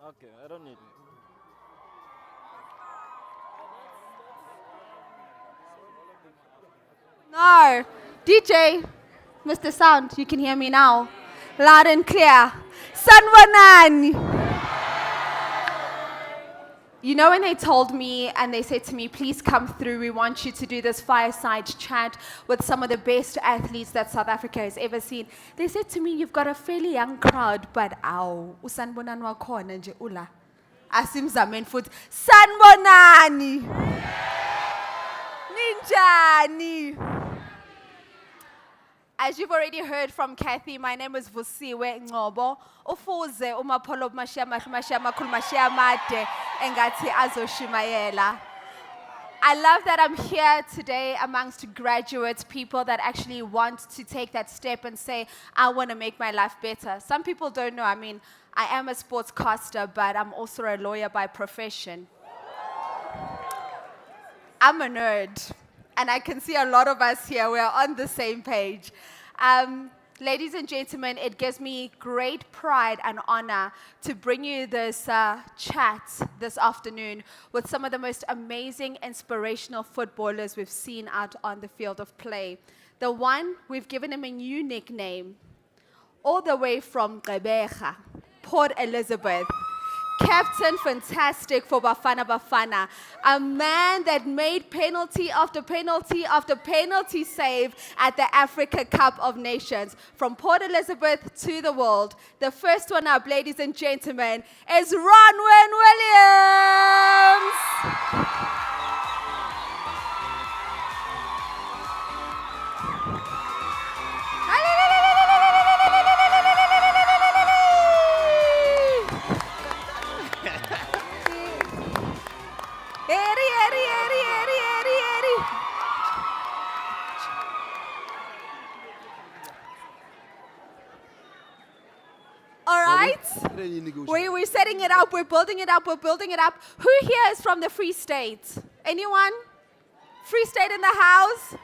Okay, I don't need it. No. DJ, Mr. Sound, you can hear me now. Loud and clear. Sanwanan. You know when they told me and they said to me, please come through, we want you to do this fireside chat with some of the best athletes that South Africa has ever seen. They said to me, you've got a fairly young crowd, but usanbonan wakhona nje ula. Asimzamen futhi. Sanbonani. Ninjani. As you've already heard from Kathy, my name is Vusiwe Ngobo. Ufuze umapolo mashiyama makhulu mashiyamade engathi azoshimayela. I love that I'm here today amongst graduates, people that actually want to take that step and say, I want to make my life better. Some people don't know. I mean, I am a sportscaster, but I'm also a lawyer by profession. I'm a nerd. And I can see a lot of us here, we're on the same page. Ladies and gentlemen, it gives me great pride and honor to bring you this chat this afternoon with some of the most amazing, inspirational footballers we've seen out on the field of play. The one, we've given him a new nickname, all the way from Gqeberha, Port Elizabeth. Captain Fantastic for Bafana Bafana. A man that made penalty after penalty after penalty save at the Africa Cup of Nations. From Port Elizabeth to the world. The first one up, ladies and gentlemen, is Ronwen Williams. All right. We're setting it up. We're building it up. We're building it up. Who here is from the Free State? Anyone? Free State in the house?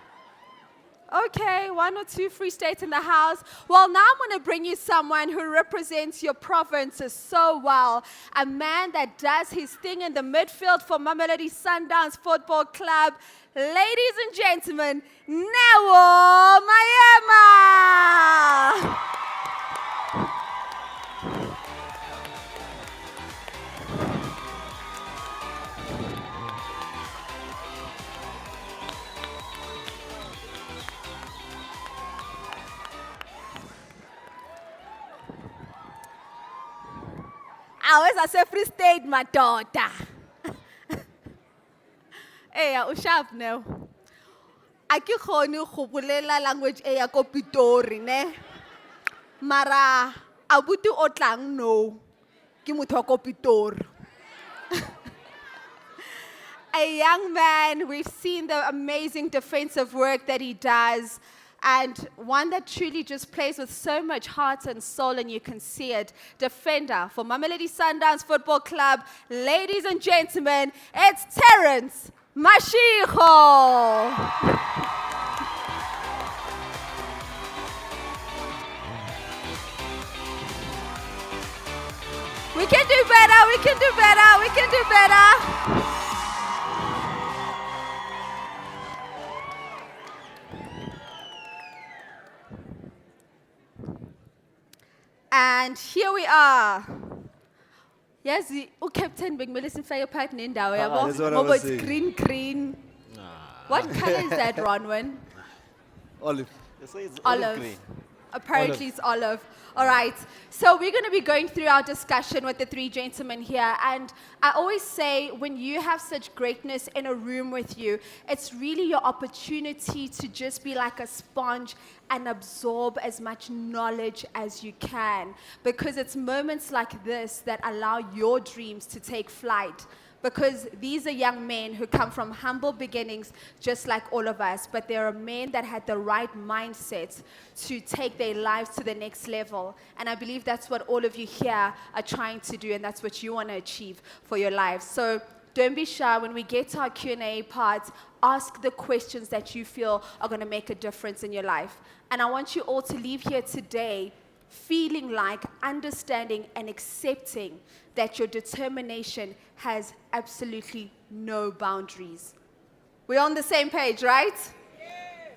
Okay, one or two Free States in the house. Well, now I'm going to bring you someone who represents your provinces so well. A man that does his thing in the midfield for Mamelodi Sundowns Football Club. Ladies and gentlemen, Newo Mayema. Always I say Free State, my daughter. Hey, ushap now. Aki khoni go bolela language e ya ko Pitori ne. Mara abuti o tlang no. Ke motho wa ko Pitori. A young man, we've seen the amazing defensive work that he does. And one that truly just plays with so much heart and soul, and you can see it. Defender for Mamelodi Sundowns Football Club. Ladies and gentlemen, it's Terence Mashiko. We can do better, we can do better, we can do better. And here we are. Yes, the Captain Big Millicent Fire Partner in That's what I was it's saying. green. What color is that, Ronwen? Olive. They say it's Olive. green. Apparently it's olive. All right. So we're going to be going through our discussion with the three gentlemen here. And I always say when you have such greatness in a room with you, it's really your opportunity to just be like a sponge and absorb as much knowledge as you can. Because it's moments like this that allow your dreams to take flight. Because these are young men who come from humble beginnings, just like all of us, but they're men that had the right mindset to take their lives to the next level. And I believe that's what all of you here are trying to do, and that's what you want to achieve for your lives. So don't be shy. When we get to our Q&A part, ask the questions that you feel are going to make a difference in your life. And I want you all to leave here today feeling like, understanding, and accepting that your determination has absolutely no boundaries. We're on the same page, right?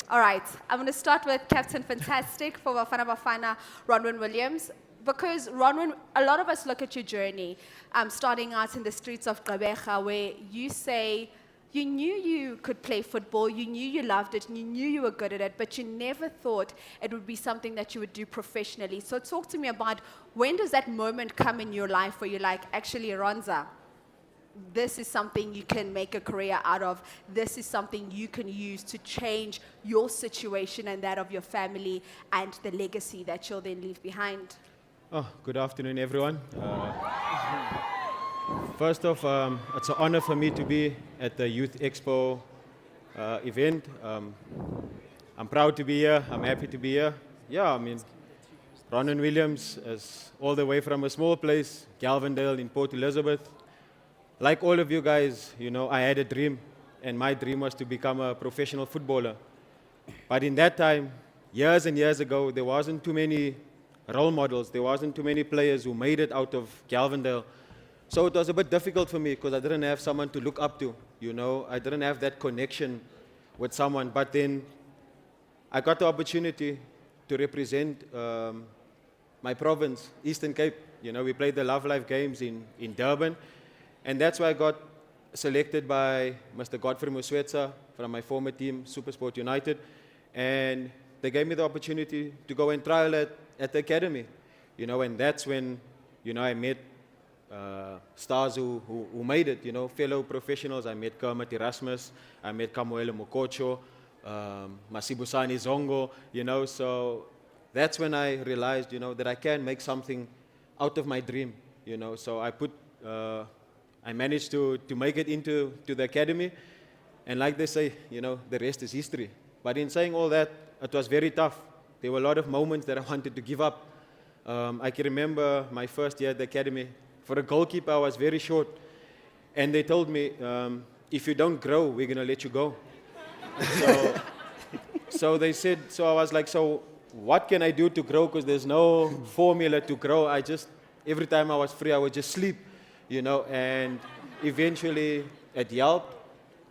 All right, I'm going to start with Captain Fantastic for Bafana Bafana, Ronwen Williams. Because Ronwen, a lot of us look at your journey, starting out in the streets of Gqeberha, where you say you knew you could play football, you knew you loved it, and you knew you were good at it, but you never thought it would be something that you would do professionally. So talk to me about, when does that moment come in your life where you're like, actually, Ronza, this is something you can make a career out of. This is something you can use to change your situation and that of your family and the legacy that you'll then leave behind. Oh, good afternoon, everyone. First off, it's an honor for me to be at the Youth Expo event. I'm proud to be here. I'm happy to be here. Yeah, I mean, Ronwen Williams is all the way from a small place, Galvindale in Port Elizabeth. Like all of you guys, you know, I had a dream, and my dream was to become a professional footballer. But in that time, years and years ago, there wasn't too many role models. There wasn't too many players who made it out of Galvindale. So it was a bit difficult for me because I didn't have someone to look up to, you know. I didn't have that connection with someone. But then I got the opportunity to represent my province, Eastern Cape. You know, we played the Love Life Games in Durban. And that's why I got selected by Mr. Godfrey Muswetsa from my former team, Supersport United. And they gave me the opportunity to go and trial at the academy. You know, and that's when, you know, I met stars who made it, you know, fellow professionals. I met Kermit Erasmus, I met Kamoele Mokocho, Masibusani Zongo, you know. So that's when I realized, you know, that I can make something out of my dream, you know. So I managed to make it into the academy, and like they say, you know, the rest is history. But in saying all that, it was very tough. There were a lot of moments that I wanted to give up. I can remember my first year at the academy. For a goalkeeper, I was very short, and they told me, if you don't grow, we're going to let you go. So they said, so I was like, so what can I do to grow? Because there's no formula to grow. Every time I was free, I would just sleep. You know, and eventually it helped,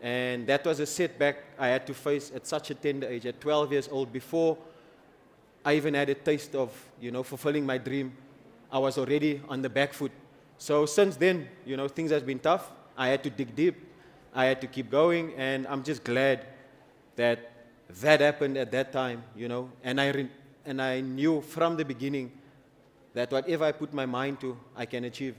and that was a setback I had to face at such a tender age, at 12 years old. Before I even had a taste of, you know, fulfilling my dream, I was already on the back foot. So since then, you know, things have been tough. I had to dig deep. I had to keep going, and I'm just glad that happened at that time, you know, and I knew from the beginning that whatever I put my mind to, I can achieve.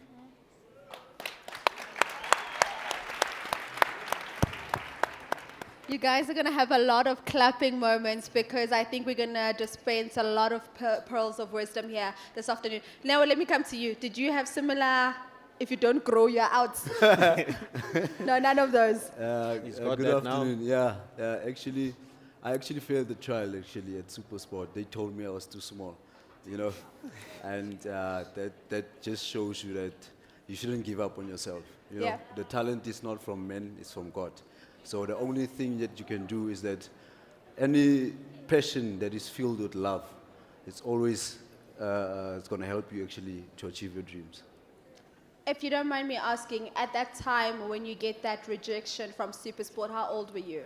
You guys are going to have a lot of clapping moments because I think we're going to dispense a lot of pearls of wisdom here this afternoon. Now, let me come to you. Did you have similar, if you don't grow, you're out? No, none of those. Good afternoon. Yeah, I actually failed the trial at Supersport. They told me I was too small, you know, and that just shows you that you shouldn't give up on yourself. You know, the talent is not from men; it's from God. So the only thing that you can do is that any passion that is filled with love, it's always it's going to help you actually to achieve your dreams. If you don't mind me asking, at that time when you get that rejection from Supersport, how old were you?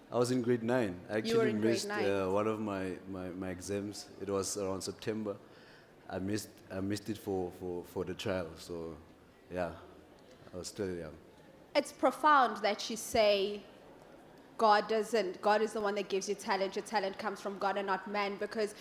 I was in grade 9. I actually missed one of my exams. It was around September. I missed it for the trial. So yeah, I was still young. It's profound that you say God doesn't. God is the one that gives you talent. Your talent comes from God and not man. Because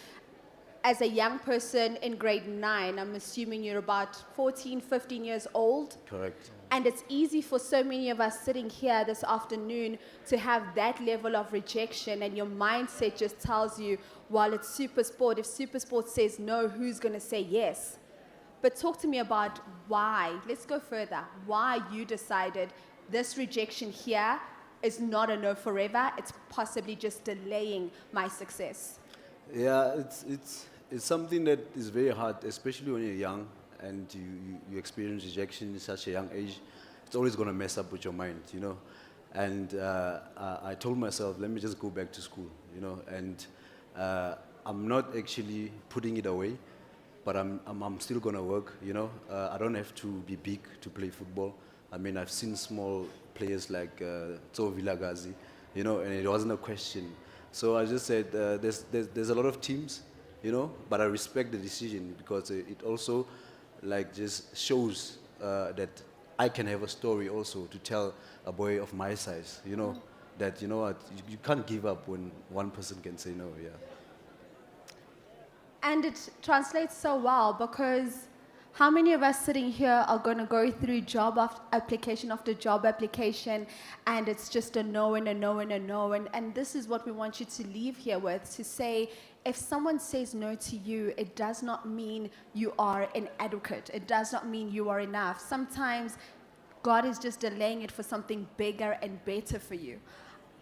as a young person in grade 9, I'm assuming you're about 14, 15 years old. Correct. And it's easy for so many of us sitting here this afternoon to have that level of rejection, and your mindset just tells you, well, it's Supersport. If Supersport says no, who's going to say yes? But talk to me about why. Let's go further. Why you decided this rejection here is not a no forever. It's possibly just delaying my success. Yeah, it's something that is very hard, especially when you're young and you experience rejection in such a young age. It's always going to mess up with your mind, you know. And I told myself, let me just go back to school, you know. And I'm not actually putting it away. but I'm still gonna work, you know. I don't have to be big to play football. I mean, I've seen small players like Tso Vilagazi, you know, and it wasn't a question. So I just said, there's a lot of teams, you know, but I respect the decision because it also like just shows that I can have a story also to tell a boy of my size, you know, that, you know what, you can't give up when one person can say no, yeah. And it translates so well because how many of us sitting here are going to go through application after job application and it's just a no and a no and a no. And this is what we want you to leave here with, to say, if someone says no to you, it does not mean you are inadequate. It does not mean you are enough. Sometimes God is just delaying it for something bigger and better for you.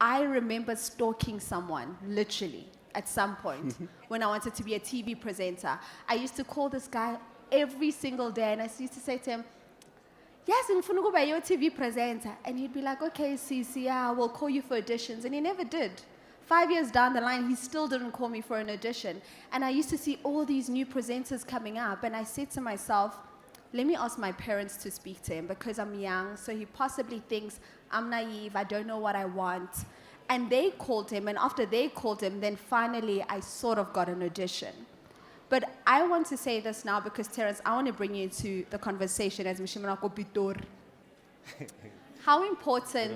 I remember stalking someone, literally, at some point when I wanted to be a TV presenter. I used to call this guy every single day and I used to say to him, yes, ngifuna ukuba your TV presenter. And he'd be like, okay, Cece, yeah, we'll call you for auditions. And he never did. 5 years down the line, he still didn't call me for an audition. And I used to see all these new presenters coming up and I said to myself, let me ask my parents to speak to him because I'm young, so he possibly thinks I'm naive, I don't know what I want. And they called him, and after they called him, then finally I sort of got an audition. But I want to say this now because, Terence, I want to bring you into the conversation as Mishimanako Pitor. How important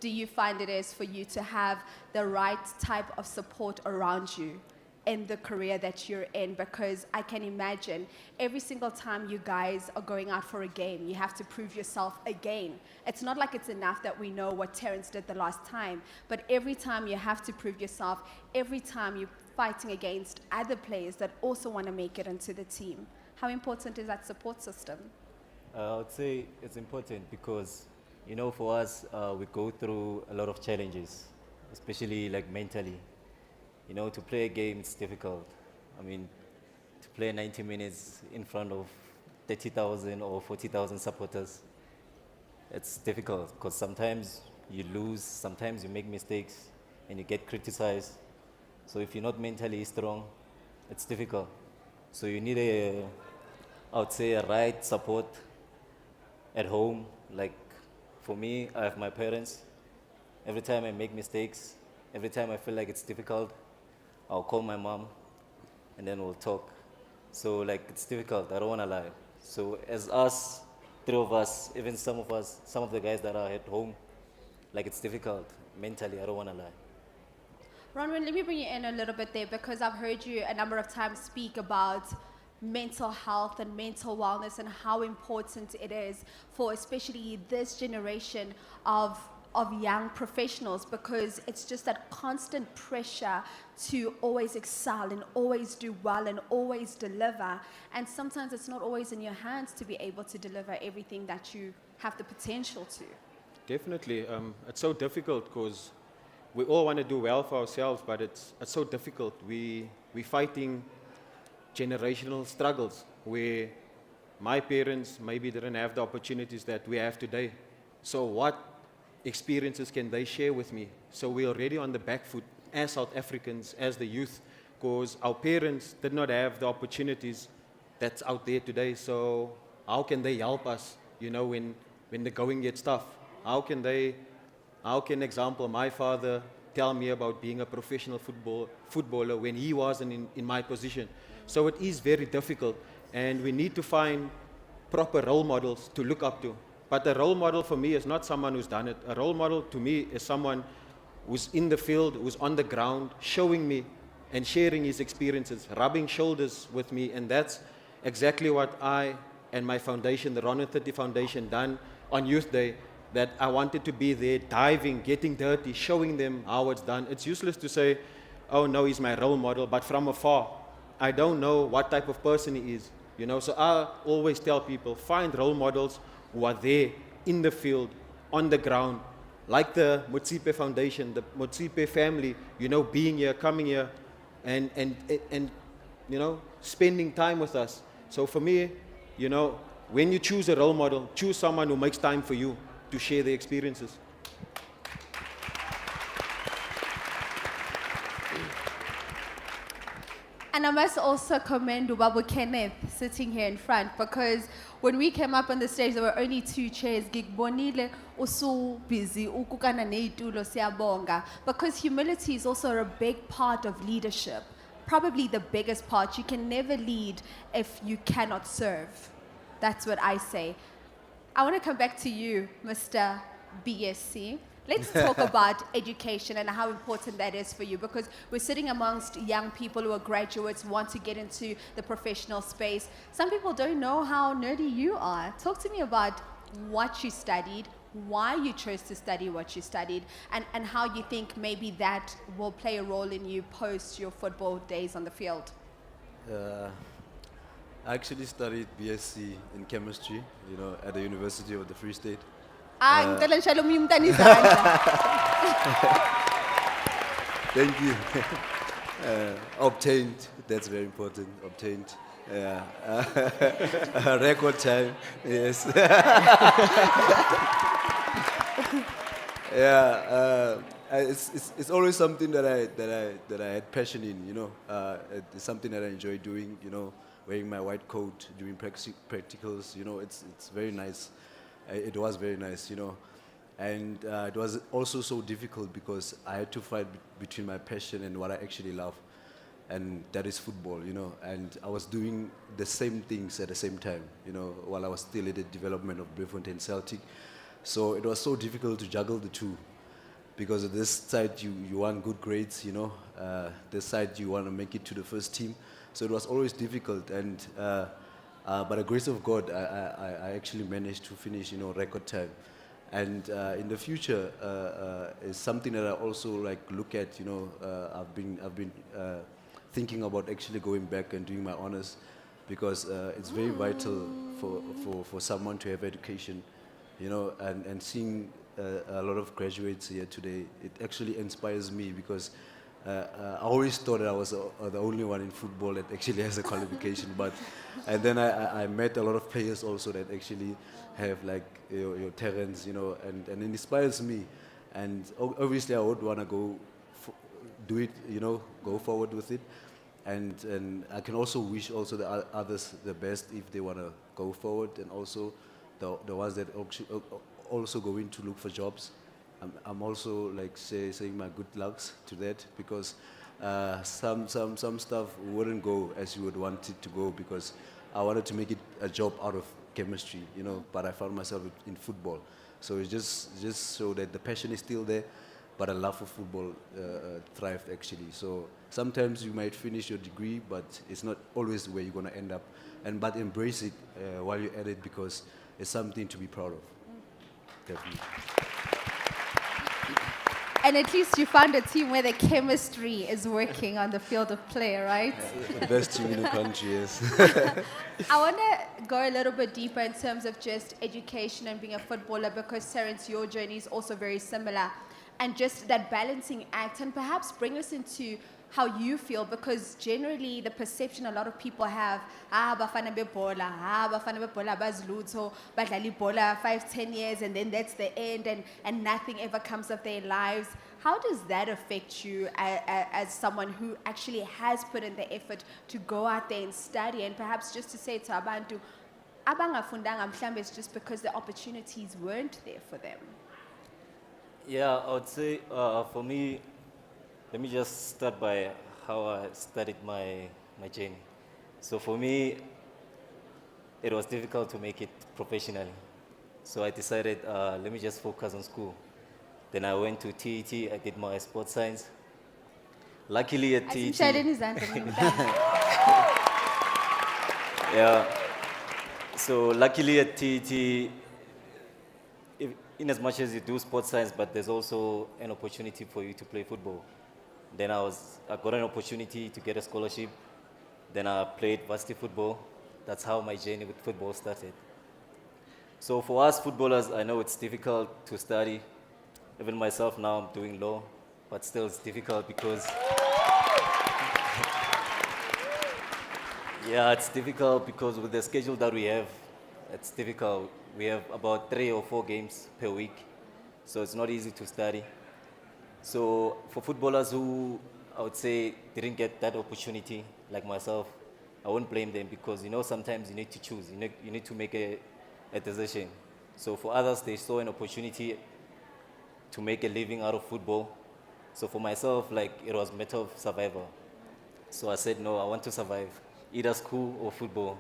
do you find it is for you to have the right type of support around you in the career that you're in? Because I can imagine every single time you guys are going out for a game, you have to prove yourself again. It's not like it's enough that we know what Terence did the last time, but every time you have to prove yourself, every time you're fighting against other players that also want to make it into the team. How important is that support system? I would say it's important because, you know, for us, we go through a lot of challenges, especially like mentally. You know, to play a game, it's difficult. I mean, to play 90 minutes in front of 30,000 or 40,000 supporters, it's difficult because sometimes you lose, sometimes you make mistakes, and you get criticized. So if you're not mentally strong, it's difficult. So you need I would say, a right support at home. Like, for me, I have my parents. Every time I make mistakes, every time I feel like it's difficult, I'll call my mom, and then we'll talk. So, like, it's difficult, I don't want to lie. So, as us, three of us, even some of the guys that are at home, like, it's difficult mentally, I don't want to lie. Ronwen, let me bring you in a little bit there because I've heard you a number of times speak about mental health and mental wellness and how important it is for especially this generation of young professionals, because it's just that constant pressure to always excel and always do well and always deliver. And sometimes it's not always in your hands to be able to deliver everything that you have the potential to. Definitely. It's so difficult because we all want to do well for ourselves, but it's so difficult. We're fighting generational struggles where my parents maybe didn't have the opportunities that we have today. So what experiences can they share with me? So we're already on the back foot as South Africans, as the youth, because our parents did not have the opportunities that's out there today. So how can they help us, you know, when the going gets tough? How can, example, my father tell me about being a professional footballer when he wasn't in my position? So it is very difficult, and we need to find proper role models to look up to. But a role model for me is not someone who's done it. A role model to me is someone who's in the field, who's on the ground, showing me and sharing his experiences, rubbing shoulders with me. And that's exactly what I and my foundation, the Ronwen 30 Foundation, done on Youth Day, that I wanted to be there, diving, getting dirty, showing them how it's done. It's useless to say, oh no, he's my role model, but from afar, I don't know what type of person he is. You know, so I always tell people, find role models who are there in the field, on the ground, like the Motsepe Foundation, the Motsepe family, you know, being here, coming here, and you know, spending time with us. So for me, you know, when you choose a role model, choose someone who makes time for you to share their experiences. And I must also commend Ubabu Kenneth sitting here in front, because when we came up on the stage, there were only 2 chairs. Gigbonile usu busy ukukana neitulo siyabonga, because humility is also a big part of leadership. Probably the biggest part. You can never lead if you cannot serve. That's what I say. I want to come back to you, Mr. BSc. Let's talk about education and how important that is for you, because we're sitting amongst young people who are graduates, want to get into the professional space. Some people don't know how nerdy you are. Talk to me about what you studied, why you chose to study what you studied, and how you think maybe that will play a role in you post your football days on the field. I actually studied BSc in chemistry, at the University of the Free State. Ngicela ngishayele omunye umntwana izandla. Thank you. Obtained, that's very important, obtained. Record time, yes. It's always something that I had passion in, it's something that I enjoy doing, wearing my white coat, doing practicals, it's very nice. It was very nice, and it was also so difficult because I had to fight between my passion and what I actually love, and that is football, and I was doing the same things at the same time, while I was still at the development of Bloemfontein Celtic. So it was so difficult to juggle the two, because at this side you want good grades, this side you want to make it to the first team. So it was always difficult, and by the grace of God, I actually managed to finish, record time. And in the future, is something that I also look at. I've been thinking about actually going back and doing my honors, because it's very vital for someone to have education, and seeing a lot of graduates here today, it actually inspires me, because I always thought that I was the only one in football that actually has a qualification, and then I met a lot of players also that actually have your talents, and it inspires me, and obviously I would want to do it, go forward with it, and I can also wish also the others the best if they want to go forward, and also the ones that also going to look for jobs. I'm also saying my good lucks to that, because some stuff wouldn't go as you would want it to go, because I wanted to make it a job out of chemistry, but I found myself in football. So it's just so that the passion is still there, but a love for football thrived actually. So sometimes you might finish your degree, but it's not always where you're going to end up. But embrace it while you're at it, because it's something to be proud of. Definitely. And at least you found a team where the chemistry is working on the field of play, right? The best team in the country, yes. I want to go a little bit deeper in terms of just education and being a footballer, because Terence, your journey is also very similar. And just that balancing act, and perhaps bring us into how you feel, because generally the perception a lot of people have, bafana bebola, bafana bebola bazlutho, badlala ibhola 5-10 years, and then that's the end, and nothing ever comes of their lives. How does that affect you as someone who actually has put in the effort to go out there and study, and perhaps just to say to abantu, abangafundanga mhlambe, it's just because the opportunities weren't there for them? Yeah, I would say for me, let me just start by how I started my journey. So for me, it was difficult to make it professionally. So I decided, let me just focus on school. Then I went to TET, I did my sports science. Luckily at TET... Yeah. So luckily at TET, in as much as you do sports science, but there's also an opportunity for you to play football. Then I got an opportunity to get a scholarship. Then I played varsity football. That's how my journey with football started. So for us footballers, I know it's difficult to study. Even myself now, I'm doing law, but still it's difficult because... Yeah, it's difficult because with the schedule that we have, it's difficult. We have about 3 or 4 games per week, so it's not easy to study. So for footballers who, I would say, didn't get that opportunity, like myself, I won't blame them because, sometimes you need to choose. You need to make a decision. So for others, they saw an opportunity to make a living out of football. So for myself, like, it was a matter of survival. So I said, no, I want to survive, either school or football.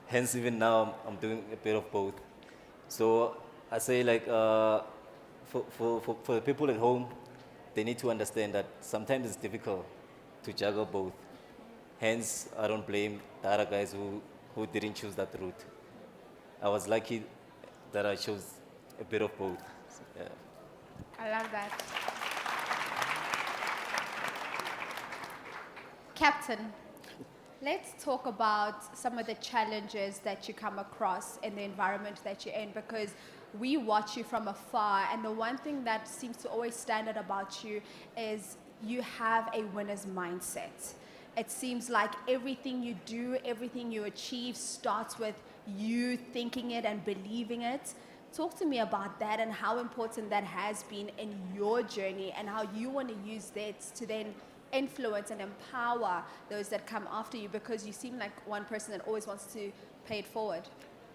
Hence, even now, I'm doing a bit of both. So I say, like, for the people at home, they need to understand that sometimes it's difficult to juggle both. Hence, I don't blame the other guys who didn't choose that route. I was lucky that I chose a bit of both. So, yeah. I love that. Captain, let's talk about some of the challenges that you come across in the environment that you're in, because we watch you from afar, and the one thing that seems to always stand out about you is you have a winner's mindset. It seems like everything you do, everything you achieve starts with you thinking it and believing it. Talk to me about that and how important that has been in your journey and how you want to use that to then influence and empower those that come after you, because you seem like one person that always wants to pay it forward.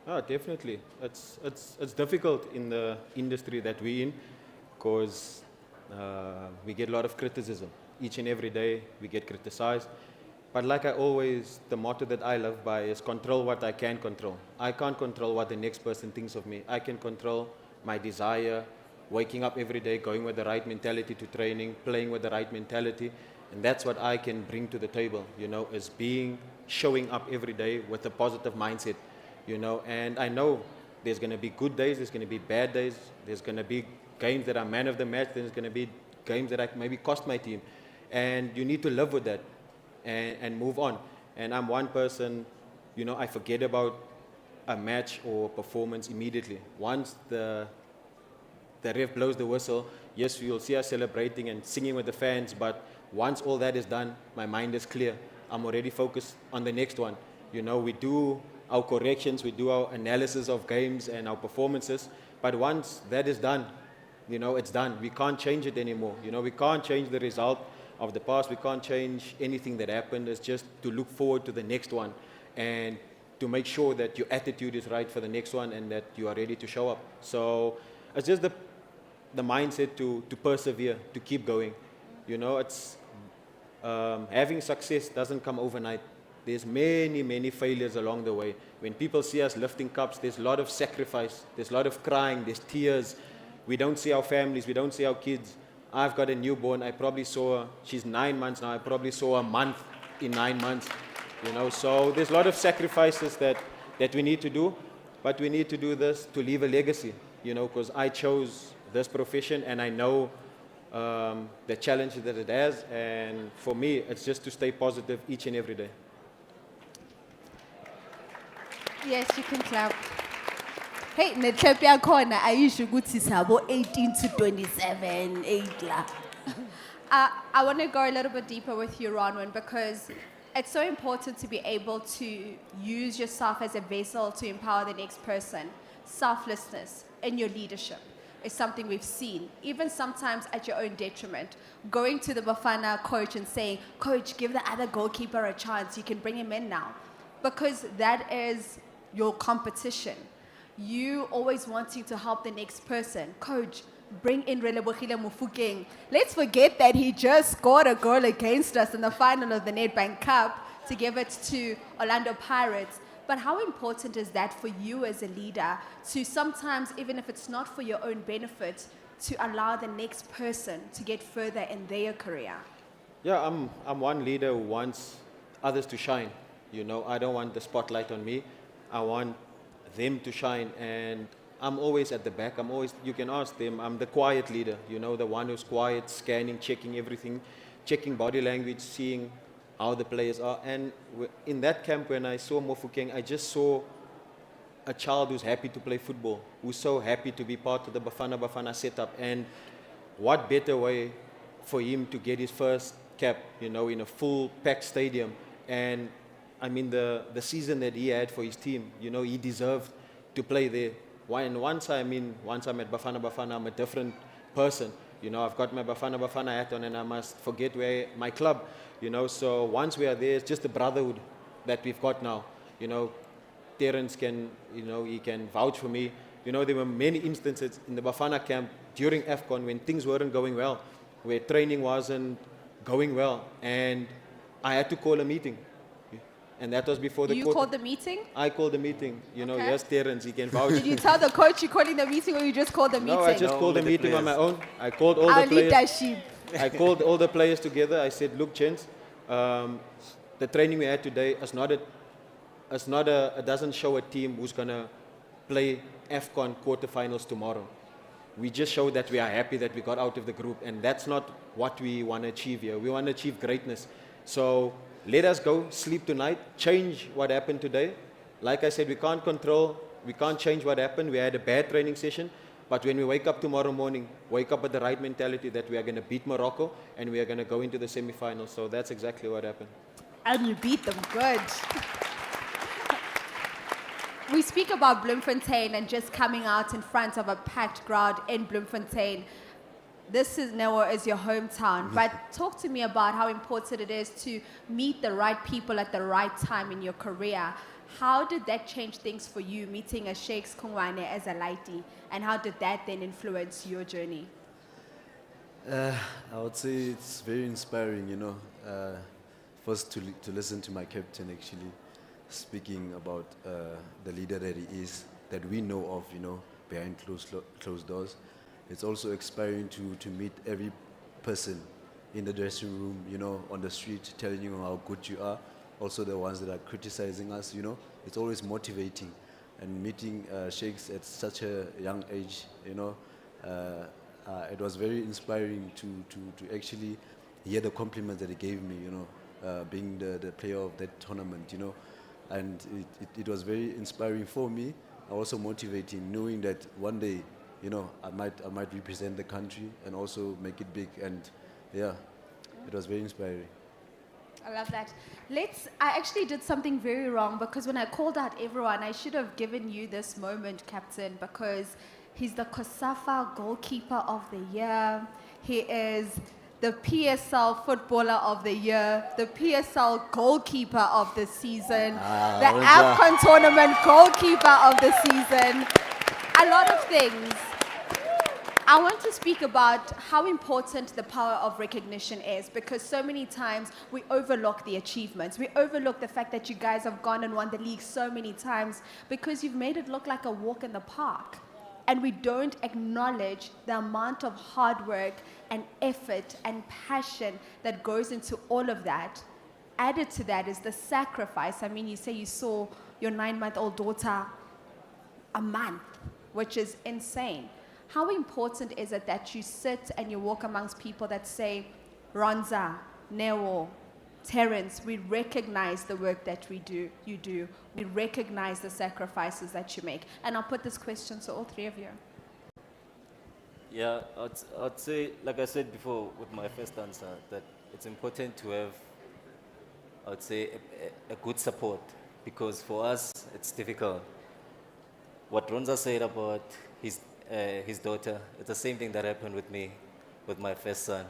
Oh, definitely. It's difficult in the industry that we're in because we get a lot of criticism. Each and every day we get criticized. But like I always, the motto that I live by is control what I can control. I can't control what the next person thinks of me. I can control my desire, waking up every day, going with the right mentality to training, playing with the right mentality. And that's what I can bring to the table, is showing up every day with a positive mindset, And I know there's going to be good days, there's going to be bad days, there's going to be games that are man of the match, there's going to be games that I maybe cost my team. And you need to live with that and move on. And I'm one person, I forget about a match or performance immediately. Once the ref blows the whistle, yes, you'll see us celebrating and singing with the fans, but once all that is done, my mind is clear. I'm already focused on the next one. We do our corrections, we do our analysis of games and our performances, but once that is done, it's done. We can't change it anymore. We can't change the result of the past. We can't change anything that happened. It's just to look forward to the next one and to make sure that your attitude is right for the next one and that you are ready to show up. So it's just the mindset to persevere, to keep going. It's having success doesn't come overnight. There's many failures along the way. When people see us lifting cups, there's a lot of sacrifice, there's a lot of crying, there's tears. We don't see our families, we don't see our kids. I've got a newborn, I probably saw her, she's 9 months now, I probably saw a month in 9 months. So there's a lot of sacrifices that we need to do, but we need to do this to leave a legacy, because I chose this profession and I know the challenge that it has, and for me, it's just to stay positive each and every day. Yes, you can clap. Hey, netlep corner. I usually go to sabo 18 to 27, 8 la. I want to go a little bit deeper with you, Ronwen, because it's so important to be able to use yourself as a vessel to empower the next person. Selflessness in your leadership is something we've seen, even sometimes at your own detriment. Going to the Bafana coach and saying, "Coach, give the other goalkeeper a chance. You can bring him in now," because that is your competition. You always wanting to help the next person. Coach, bring in Relebohile Mufukeng. Let's forget that he just scored a goal against us in the final of the Nedbank Cup to give it to Orlando Pirates. But how important is that for you as a leader to sometimes, even if it's not for your own benefit, to allow the next person to get further in their career? Yeah, I'm one leader who wants others to shine. I don't want the spotlight on me. I want them to shine, and I'm always at the back. You can ask them, I'm the quiet leader, the one who's quiet, scanning, checking everything, checking body language, seeing how the players are. And in that camp, when I saw Mofokeng, I just saw a child who's happy to play football, who's so happy to be part of the Bafana setup. And what better way for him to get his first cap, in a full packed stadium. And I mean, the season that he had for his team, he deserved to play there. And once I'm at Bafana, I'm a different person. You know, I've got my Bafana hat on and I must forget where my club, you know. So once we are there, it's just the brotherhood that we've got now. You know, Terence can, you know, he can vouch for me. You know, there were many instances in the Bafana camp during AFCON when things weren't going well, where training wasn't going well, and I had to call a meeting. And that was before the You quarter. called the meeting? I called the meeting. You know, Okay. yes, Terence, he can vouch. Did you tell the coach you're calling the meeting, or you just called the meeting? No, I just No, called the with the meeting on my players. own. I called all Our the players. leadership. I called all the players together. I said, look, gents, the training we had today it doesn't show a team who's going to play AFCON quarterfinals tomorrow. We just showed that we are happy that we got out of the group, and that's not what we want to achieve here. We want to achieve greatness. So let us go sleep tonight, change what happened today. Like I said, we can't change what happened. We had a bad training session, but when we wake up tomorrow morning, wake up with the right mentality that we are going to beat Morocco and we are going to go into the semifinals. So that's exactly what happened. And you beat them good. We speak about Bloemfontein and just coming out in front of a packed crowd in Bloemfontein. This is Newa is your hometown, but talk to me about how important it is to meet the right people at the right time in your career. How did that change things for you, meeting a Sheikh Kungwane as a lighty, and how did that then influence your journey? I would say it's very inspiring, you know. First to listen to my captain actually speaking about the leader that he is, that we know of, you know, behind closed doors. It's also inspiring to meet every person in the dressing room, you know, on the street, telling you how good you are. Also the ones that are criticizing us, you know. It's always motivating. And meeting sheikhs at such a young age, you know, it was very inspiring to actually hear the compliments that he gave me, you know, being the player of that tournament, you know. And it was very inspiring for me, also motivating, knowing that one day, you know, I might represent the country and also make it big. And yeah, it was very inspiring. I love that. I actually did something very wrong, because when I called out everyone, I should have given you this moment, Captain, because he's the COSAFA goalkeeper of the year. He is the PSL footballer of the year, the PSL goalkeeper of the season, the AFCON tournament goalkeeper of the season. A lot of things. I want to speak about how important the power of recognition is, because so many times we overlook the achievements. We overlook the fact that you guys have gone and won the league so many times because you've made it look like a walk in the park. And we don't acknowledge the amount of hard work and effort and passion that goes into all of that. Added to that is the sacrifice. I mean, you say you saw your 9-month-old daughter a month, which is insane. How important is it that you sit and you walk amongst people that say, Ronza, Neo, Terence, we recognize the work that you do. We recognize the sacrifices that you make. And I'll put this question to all three of you. Yeah, I'd say, like I said before with my first answer, that it's important to have, I'd say, a good support, because for us, it's difficult. What Ronza said about his daughter, it's the same thing that happened with me, with my first son.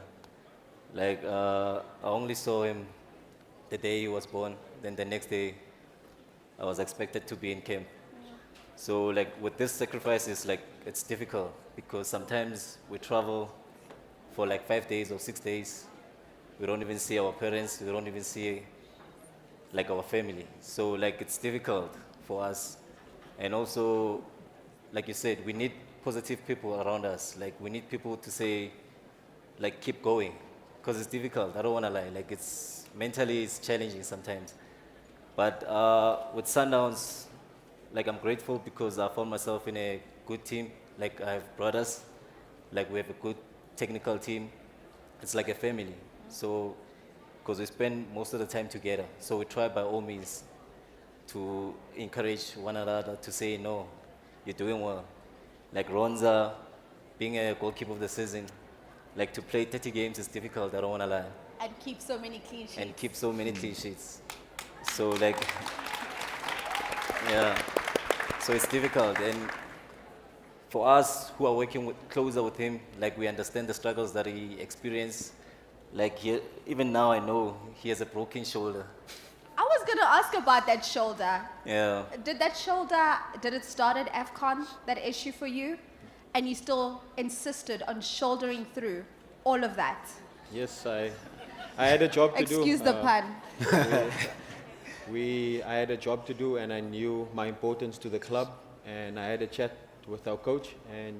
Like, I only saw him the day he was born, then the next day I was expected to be in camp. So like with this sacrifices, like it's difficult, because sometimes we travel for like 5 days or 6 days. We don't even see our parents, we don't even see like our family. So like it's difficult for us. And also, like you said, we need positive people around us. Like we need people to say, like keep going, because it's difficult. I don't want to lie. Like mentally it's challenging sometimes. But with Sundowns, like I'm grateful because I found myself in a good team. Like I have brothers, like we have a good technical team. It's like a family. So, because we spend most of the time together. So we try by all means to encourage one another to say, no, you're doing well. Like Ronza, being a goalkeeper of the season, like to play 30 games is difficult, I don't want to lie. And keep so many clean sheets. And keep so many clean sheets. So yeah, so it's difficult. And for us who are working closer with him, like we understand the struggles that he experienced. Like even now, I know he has a broken shoulder. I was going to ask about that shoulder. Yeah. Did it start at AFCON, that issue for you? And you still insisted on shouldering through all of that? Yes, I had a job to do. Excuse the pun. I had a job to do, and I knew my importance to the club, and I had a chat with our coach, and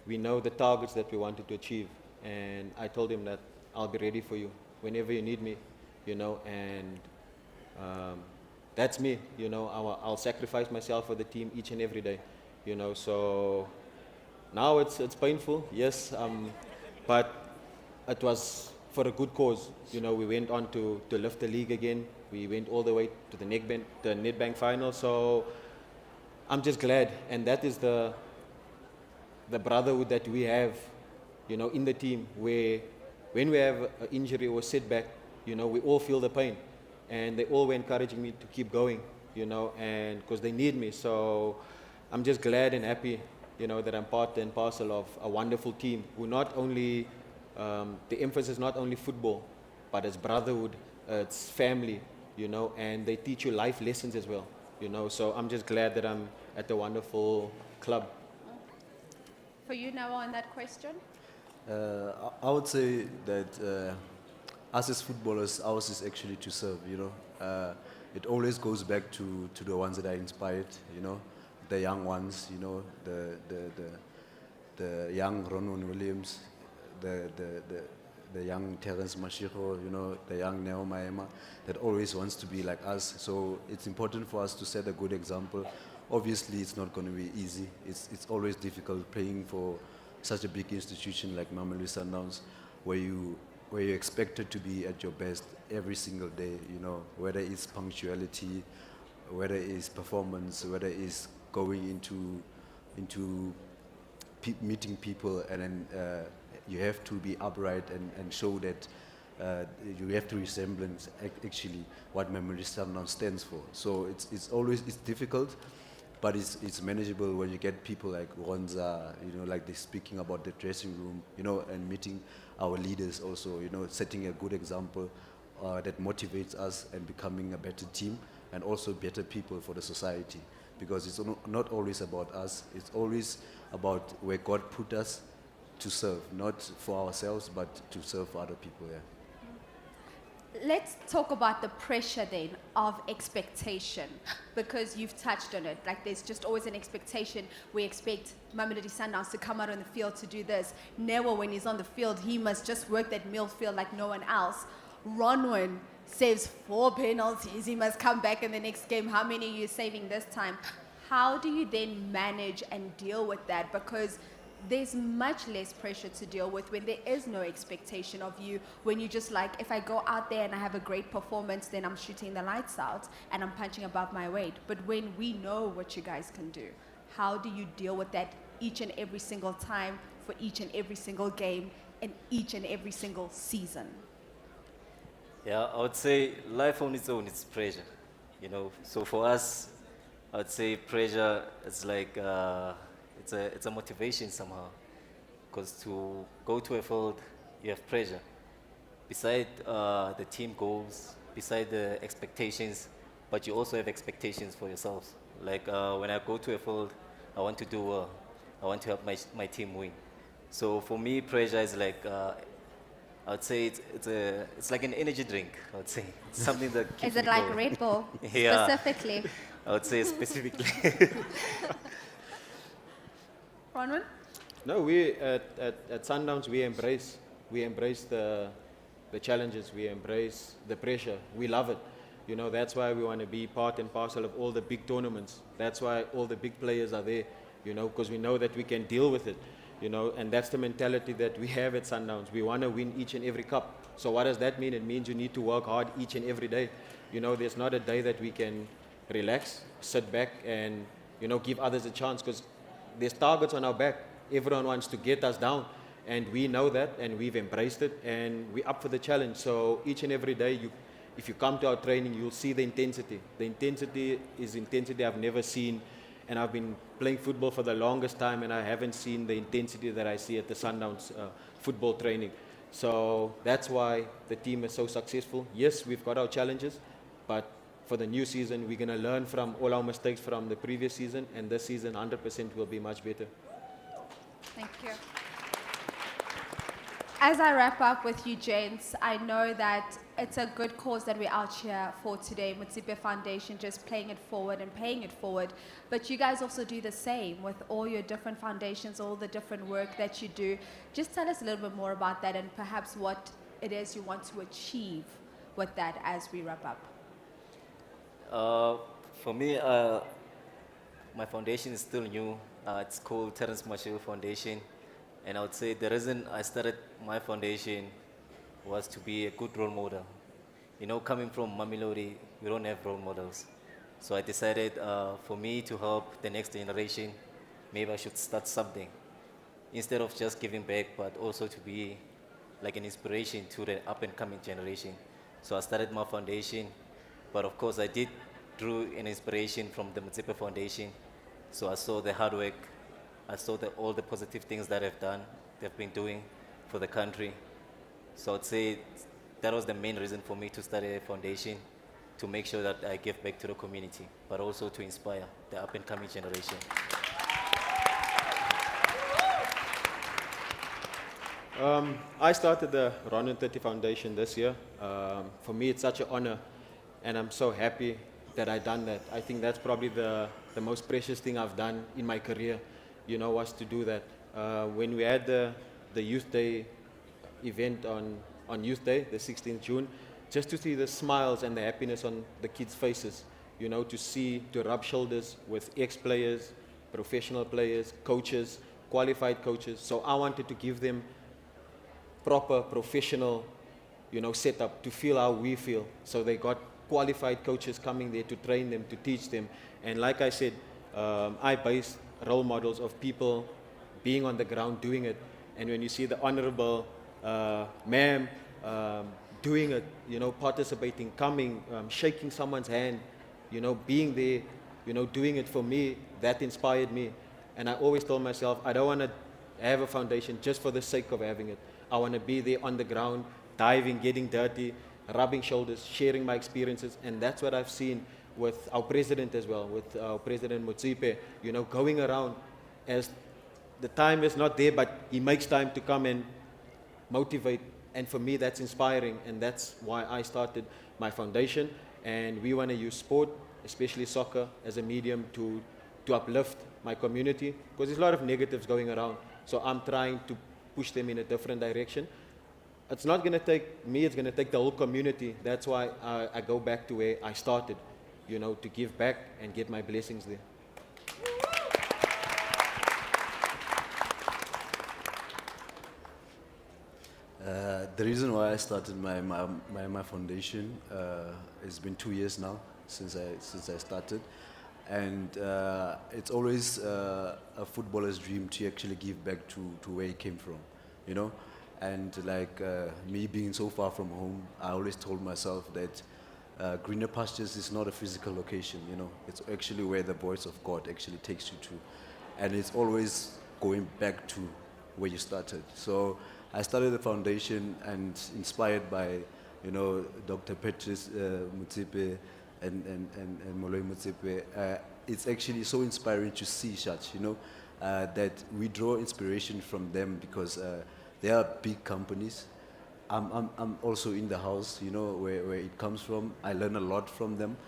we know the targets that we wanted to achieve, and I told him that I'll be ready for you whenever you need me, and that's me, I'll sacrifice myself for the team each and every day, so now it's painful, yes, but it was for a good cause. We went on to lift the league again. We went all the way to the Nedbank final. So I'm just glad, and that is the brotherhood that we have, in the team. Where when we have an injury or setback, we all feel the pain, and they all were encouraging me to keep going, and because they need me. So I'm just glad and happy, that I'm part and parcel of a wonderful team who not only the emphasis is not only football, but it's brotherhood, it's family, and they teach you life lessons as well, So I'm just glad that I'm at a wonderful club. For you, Noah, on that question? I would say that us as footballers, ours is actually to serve, It always goes back to the ones that are inspired, the young ones, the young Ronwen Williams, the young Terence Mashiro, the young Neo Maema, that always wants to be like us. So it's important for us to set a good example. Obviously, it's not going to be easy. It's always difficult playing for such a big institution like Mamelodi Sundowns, where you're expected to be at your best every single day, whether it's punctuality, whether it's performance, whether it's going into meeting people, and then you have to be upright and show that you have to resemble actually what Mamelodi Sundowns stands for. So it's always difficult, but it's manageable when you get people like Ronza, like they're speaking about the dressing room, and meeting our leaders also, setting a good example that motivates us and becoming a better team and also better people for the society. Because it's not always about us, it's always about where God put us to serve, not for ourselves, but to serve for other people, yeah. Let's talk about the pressure then of expectation, because you've touched on it. Like there's just always an expectation. We expect Mamelodi Sundowns to come out on the field to do this. Never when he's on the field, he must just work that midfield like no one else. Ronwen saves 4 penalties. He must come back in the next game. How many are you saving this time? How do you then manage and deal with that? Because there's much less pressure to deal with when there is no expectation of you, when you just like, if I go out there and I have a great performance, then I'm shooting the lights out and I'm punching above my weight. But when we know what you guys can do, how do you deal with that each and every single time for each and every single game and each and every single season? Yeah, I would say life on its own is pressure, So for us, I would say pressure is like it's a motivation somehow, because to go to a field, you have pressure. Beside the team goals, beside the expectations, but you also have expectations for yourselves. Like when I go to a field, I want to do well. I want to help my team win. So for me, pressure is like I would say it's like an energy drink. I would say it's something that keeps Is it me like going. Red Bull Yeah. specifically? I would say specifically. Ronwen? No, we at Sundowns we embrace the challenges, we embrace the pressure. We love it. That's why we want to be part and parcel of all the big tournaments. That's why all the big players are there, because we know that we can deal with it, and that's the mentality that we have at Sundowns. We want to win each and every cup. So what does that mean? It means you need to work hard each and every day. There's not a day that we can relax, sit back and, give others a chance, because there's targets on our back. Everyone wants to get us down, and we know that, and we've embraced it, and we're up for the challenge. So each and every day, if you come to our training, you'll see the intensity. The intensity is intensity I've never seen and I've been playing football for the longest time, and I haven't seen the intensity that I see at the Sundowns football training. So that's why the team is so successful. Yes, we've got our challenges, but for the new season, we're going to learn from all our mistakes from the previous season, and this season 100% will be much better. Thank you. As I wrap up with you, gents, I know that it's a good cause that we're out here for today, Motsepe Foundation, just playing it forward and paying it forward. But you guys also do the same with all your different foundations, all the different work that you do. Just tell us a little bit more about that and perhaps what it is you want to achieve with that as we wrap up. For me, my foundation is still new. It's called Terence Marshall Foundation. And I would say the reason I started my foundation was to be a good role model. You know, coming from Mamelodi, we don't have role models. So I decided for me to help the next generation, maybe I should start something. Instead of just giving back, but also to be like an inspiration to the up and coming generation. So I started my foundation, but of course I did drew an inspiration from the Motsepe Foundation. So I saw the hard work, I saw all the positive things that they've been doing for the country. So I'd say that was the main reason for me to start a foundation, to make sure that I give back to the community, but also to inspire the up and coming generation. I started the Ronwen Foundation this year. For me, it's such an honor, and I'm so happy that I done that. I think that's probably the most precious thing I've done in my career, was to do that. When we had the Youth Day event on Youth Day, the 16th June, just to see the smiles and the happiness on the kids' faces, to rub shoulders with ex-players, professional players, coaches, qualified coaches. So I wanted to give them proper professional, setup to feel how we feel. So they got qualified coaches coming there to train them, to teach them. And like I said, I base role models of people being on the ground doing it. And when you see the honorable ma'am doing it, participating, coming, shaking someone's hand, being there, doing it for me, that inspired me. And I always told myself, I don't want to have a foundation just for the sake of having it. I want to be there on the ground, diving, getting dirty, rubbing shoulders, sharing my experiences. And that's what I've seen with our president as well, with our President Motsepe, going around as the time is not there, but he makes time to come and motivate. And for me, that's inspiring. And that's why I started my foundation. And we want to use sport, especially soccer, as a medium to uplift my community, because there's a lot of negatives going around. So I'm trying to push them in a different direction. It's not going to take me, it's going to take the whole community. That's why I go back to where I started, to give back and get my blessings there. The reason why I started my foundation, it's been 2 years now since I started, and it's always a footballer's dream to actually give back to where he came from, And like me being so far from home, I always told myself that greener pastures is not a physical location, It's actually where the voice of God actually takes you to, and it's always going back to where you started. So I started the foundation, and inspired by, Dr. Patrice Motsepe and Moloi Motsepe. It's actually so inspiring to see such, that we draw inspiration from them because they are big companies. I'm also in the house, where it comes from. I learn a lot from them.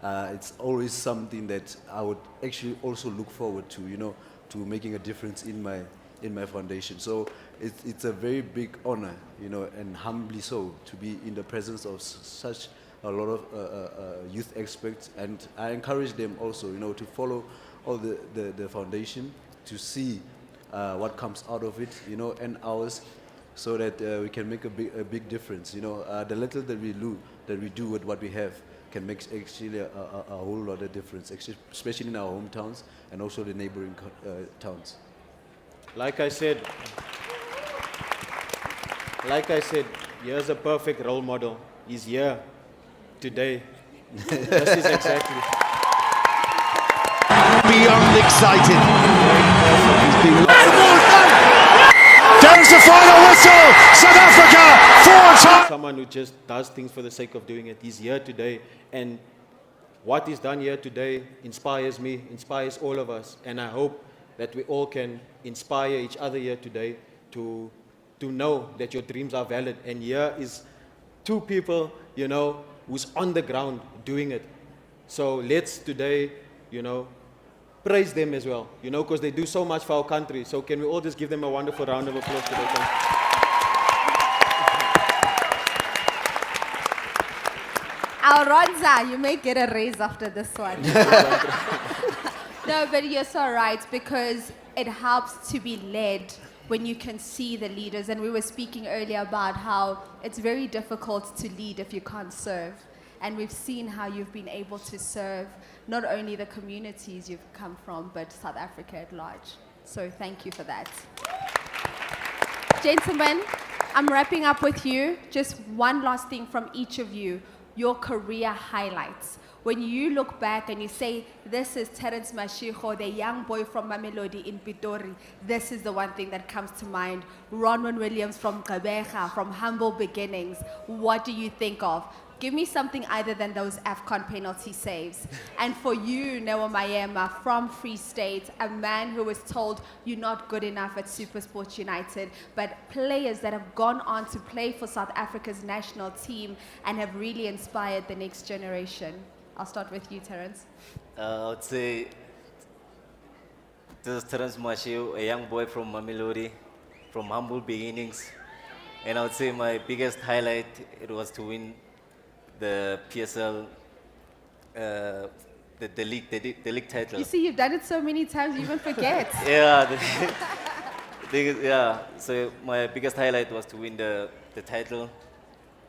It's always something that I would actually also look forward to, to making a difference in my foundation. So it's a very big honor, and humbly so, to be in the presence of such a lot of youth experts. And I encourage them also, to follow all the foundation, to see what comes out of it, and ours, so that we can make a big difference. The little that we do with what we have can make actually a whole lot of difference, especially in our hometowns and also the neighboring towns. Like I said, here's a perfect role model. He's here today. This is exactly. beyond excited. There's the final whistle. South Africa, 4 times. Someone who just does things for the sake of doing it. He's here today, and what he's done here today inspires me, inspires all of us, and I hope that we all can inspire each other here today to know that your dreams are valid. And here is 2 people, you know, who's on the ground doing it. So let's today, you know, praise them as well, you know, because they do so much for our country. So can we all just give them a wonderful round of applause today? Alronza, you may get a raise after this one. No, but you're so right, because it helps to be led when you can see the leaders. And we were speaking earlier about how it's very difficult to lead if you can't serve. And we've seen how you've been able to serve not only the communities you've come from, but South Africa at large. So thank you for that. Gentlemen, I'm wrapping up with you. Just one last thing from each of you, your career highlights. When you look back and you say, this is Terence Mashigo, the young boy from Mamelodi in Pitori, this is the one thing that comes to mind. Ronwen Williams from Gqeberha, from humble beginnings. What do you think of? Give me something other than those AFCON penalty saves. And for you, Noah Mayema, from Free State, a man who was told you're not good enough at SuperSport United, but players that have gone on to play for South Africa's national team and have really inspired the next generation. I'll start with you, Terence. I would say this is Terence Mashigo, a young boy from Mamelodi, from humble beginnings. And I would say my biggest highlight, it was to win the PSL, the league title. You see, you've done it so many times, you even forget. Yeah, yeah. So my biggest highlight was to win the title.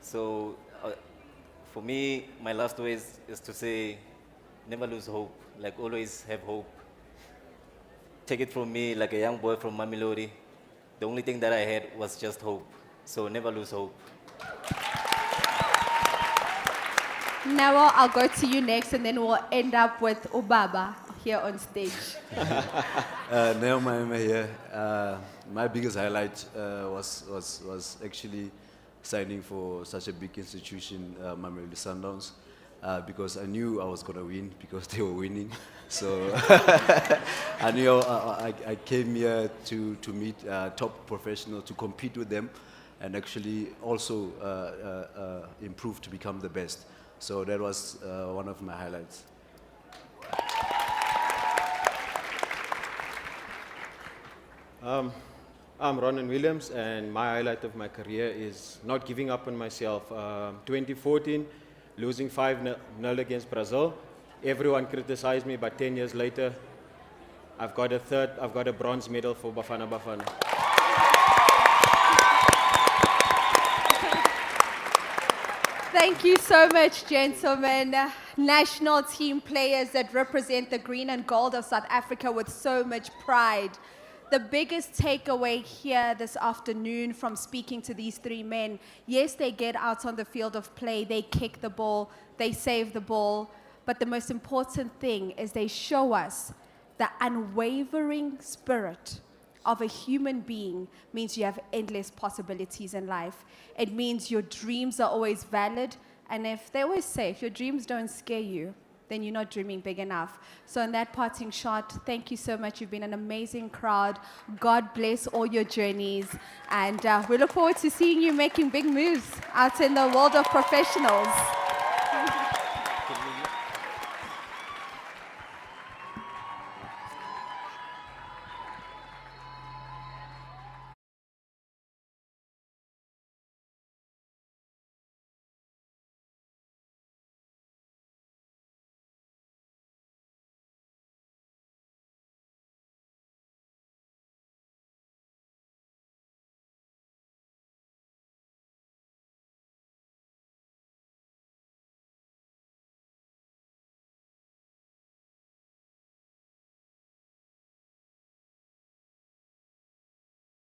So for me, my last words is to say, never lose hope. Like, always have hope. Take it from me, like a young boy from Mamelodi. The only thing that I had was just hope. So never lose hope. Now I'll go to you next, and then we'll end up with Obaba here on stage. Now I'm here. My biggest highlight was actually signing for such a big institution, Mamelodi Sundowns, because I knew I was going to win because they were winning. So I knew I came here to meet top professionals, to compete with them, and actually also improve to become the best. So that was one of my highlights. I'm Ronwen Williams, and my highlight of my career is not giving up on myself. 2014, losing 5-0 against Brazil. Everyone criticized me, but 10 years later, I've got a bronze medal for Bafana Bafana. Thank you so much, gentlemen. National team players that represent the green and gold of South Africa with so much pride. The biggest takeaway here this afternoon from speaking to these 3 men, yes, they get out on the field of play, they kick the ball, they save the ball, but the most important thing is they show us the unwavering spirit of a human being means you have endless possibilities in life. It means your dreams are always valid, and if they always say, if your dreams don't scare you, then you're not dreaming big enough. So in that parting shot, thank you so much. You've been an amazing crowd. God bless all your journeys, and we look forward to seeing you making big moves out in the world of professionals.